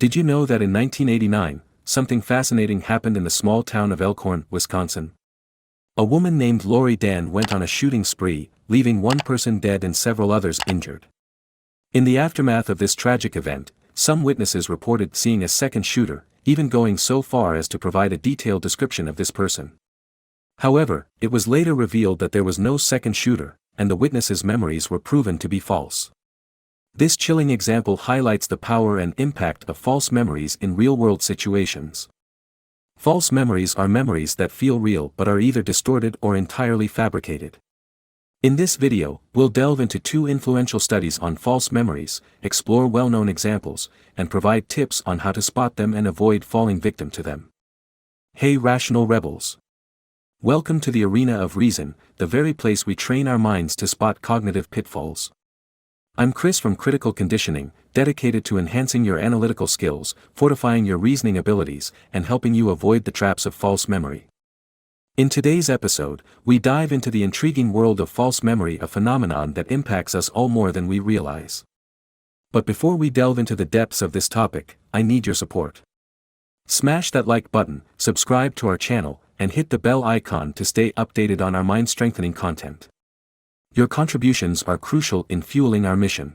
Did you know that in 1989, something fascinating happened in the small town of Elkhorn, Wisconsin? A woman named Lori Dan went on a shooting spree, leaving one person dead and several others injured. In the aftermath of this tragic event, some witnesses reported seeing a second shooter, even going so far as to provide a detailed description of this person. However, it was later revealed that there was no second shooter, and the witnesses' memories were proven to be false. This chilling example highlights the power and impact of false memories in real-world situations. False memories are memories that feel real but are either distorted or entirely fabricated. In this video, we'll delve into two influential studies on false memories, explore well-known examples, and provide tips on how to spot them and avoid falling victim to them. Hey rational rebels! Welcome to the arena of reason, the very place we train our minds to spot cognitive pitfalls. I'm Chris from Critical Conditioning, dedicated to enhancing your analytical skills, fortifying your reasoning abilities, and helping you avoid the traps of false memory. In today's episode, we dive into the intriguing world of false memory, a phenomenon that impacts us all more than we realize. But before we delve into the depths of this topic, I need your support. Smash that like button, subscribe to our channel, and hit the bell icon to stay updated on our mind-strengthening content. Your contributions are crucial in fueling our mission.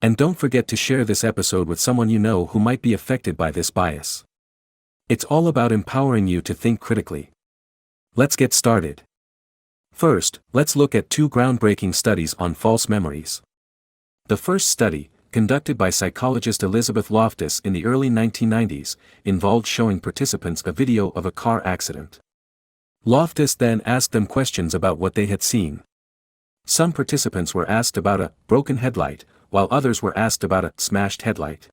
And don't forget to share this episode with someone you know who might be affected by this bias. It's all about empowering you to think critically. Let's get started. First, let's look at two groundbreaking studies on false memories. The first study, conducted by psychologist Elizabeth Loftus in the early 1990s, involved showing participants a video of a car accident. Loftus then asked them questions about what they had seen. Some participants were asked about a broken headlight, while others were asked about a smashed headlight.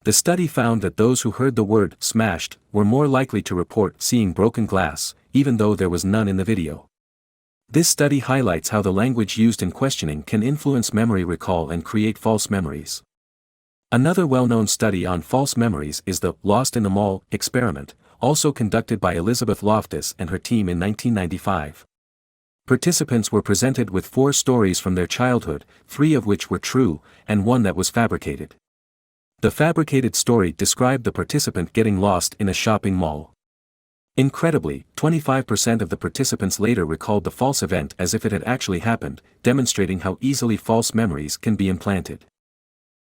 The study found that those who heard the word smashed were more likely to report seeing broken glass, even though there was none in the video. This study highlights how the language used in questioning can influence memory recall and create false memories. Another well-known study on false memories is the Lost in the Mall experiment, also conducted by Elizabeth Loftus and her team in 1995. Participants were presented with 4 stories from their childhood, 3 of which were true, and 1 that was fabricated. The fabricated story described the participant getting lost in a shopping mall. Incredibly, 25% of the participants later recalled the false event as if it had actually happened, demonstrating how easily false memories can be implanted.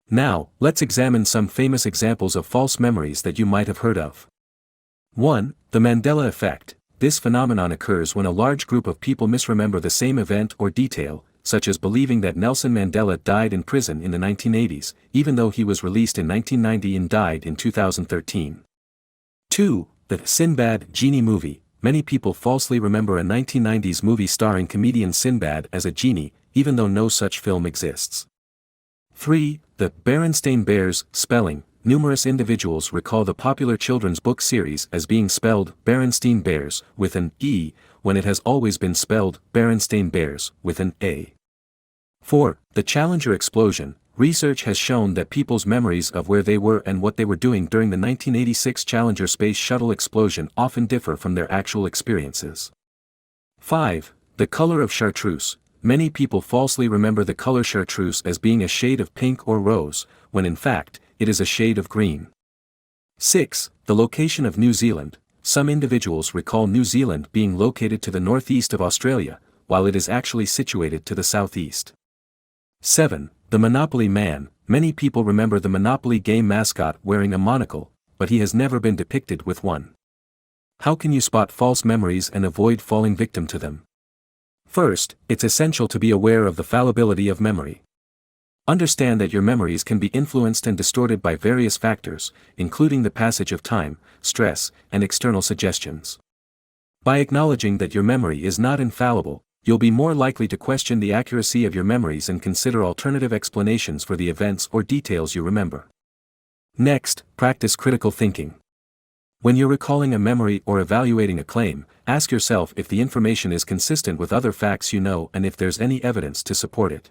Now, let's examine some famous examples of false memories that you might have heard of. 1. The Mandela effect. This phenomenon occurs when a large group of people misremember the same event or detail, such as believing that Nelson Mandela died in prison in the 1980s, even though he was released in 1990 and died in 2013. 2. The Sinbad genie movie. Many people falsely remember a 1990s movie starring comedian Sinbad as a genie, even though no such film exists. 3. The Berenstain Bears spelling. Numerous individuals recall the popular children's book series as being spelled Berenstain Bears with an E, when it has always been spelled Berenstain Bears with an A. 4. The Challenger explosion. Research has shown that people's memories of where they were and what they were doing during the 1986 Challenger space shuttle explosion often differ from their actual experiences. 5. The color of chartreuse. Many people falsely remember the color chartreuse as being a shade of pink or rose, when in fact, it is a shade of green. 6. The location of New Zealand. Some individuals recall New Zealand being located to the northeast of Australia, while it is actually situated to the southeast. 7. The Monopoly Man. Many people remember the Monopoly game mascot wearing a monocle, but he has never been depicted with one. How can you spot false memories and avoid falling victim to them? First, it's essential to be aware of the fallibility of memory. Understand that your memories can be influenced and distorted by various factors, including the passage of time, stress, and external suggestions. By acknowledging that your memory is not infallible, you'll be more likely to question the accuracy of your memories and consider alternative explanations for the events or details you remember. Next, practice critical thinking. When you're recalling a memory or evaluating a claim, ask yourself if the information is consistent with other facts you know and if there's any evidence to support it.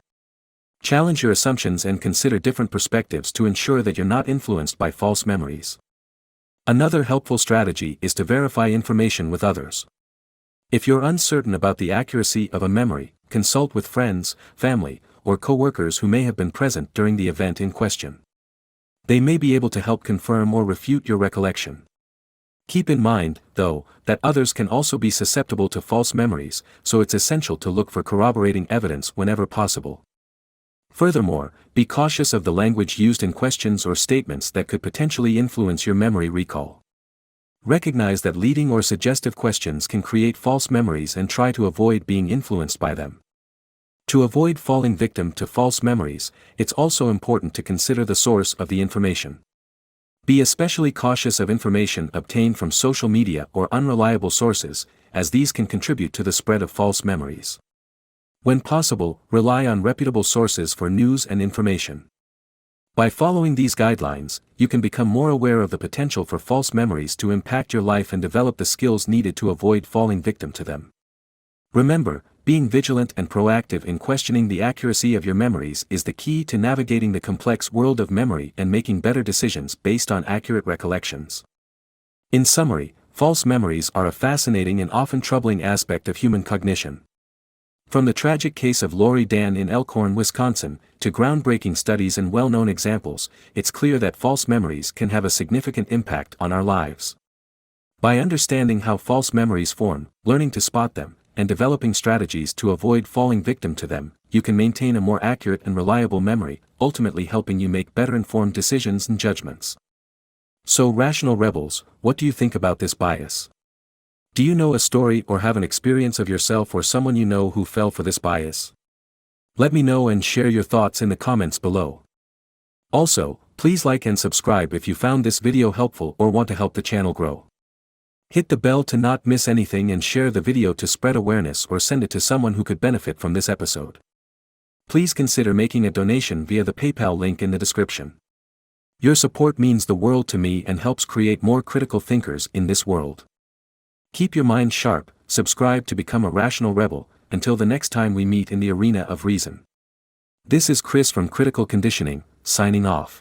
Challenge your assumptions and consider different perspectives to ensure that you're not influenced by false memories. Another helpful strategy is to verify information with others. If you're uncertain about the accuracy of a memory, consult with friends, family, or co-workers who may have been present during the event in question. They may be able to help confirm or refute your recollection. Keep in mind, though, that others can also be susceptible to false memories, so it's essential to look for corroborating evidence whenever possible. Furthermore, be cautious of the language used in questions or statements that could potentially influence your memory recall. Recognize that leading or suggestive questions can create false memories and try to avoid being influenced by them. To avoid falling victim to false memories, it's also important to consider the source of the information. Be especially cautious of information obtained from social media or unreliable sources, as these can contribute to the spread of false memories. When possible, rely on reputable sources for news and information. By following these guidelines, you can become more aware of the potential for false memories to impact your life and develop the skills needed to avoid falling victim to them. Remember, being vigilant and proactive in questioning the accuracy of your memories is the key to navigating the complex world of memory and making better decisions based on accurate recollections. In summary, false memories are a fascinating and often troubling aspect of human cognition. From the tragic case of Lori Dan in Elkhorn, Wisconsin, to groundbreaking studies and well-known examples, it's clear that false memories can have a significant impact on our lives. By understanding how false memories form, learning to spot them, and developing strategies to avoid falling victim to them, you can maintain a more accurate and reliable memory, ultimately helping you make better informed decisions and judgments. So, rational rebels, what do you think about this bias? Do you know a story or have an experience of yourself or someone you know who fell for this bias? Let me know and share your thoughts in the comments below. Also, please like and subscribe if you found this video helpful or want to help the channel grow. Hit the bell to not miss anything and share the video to spread awareness or send it to someone who could benefit from this episode. Please consider making a donation via the PayPal link in the description. Your support means the world to me and helps create more critical thinkers in this world. Keep your mind sharp, subscribe to become a rational rebel, until the next time we meet in the arena of reason. This is Chris from Critical Conditioning, signing off.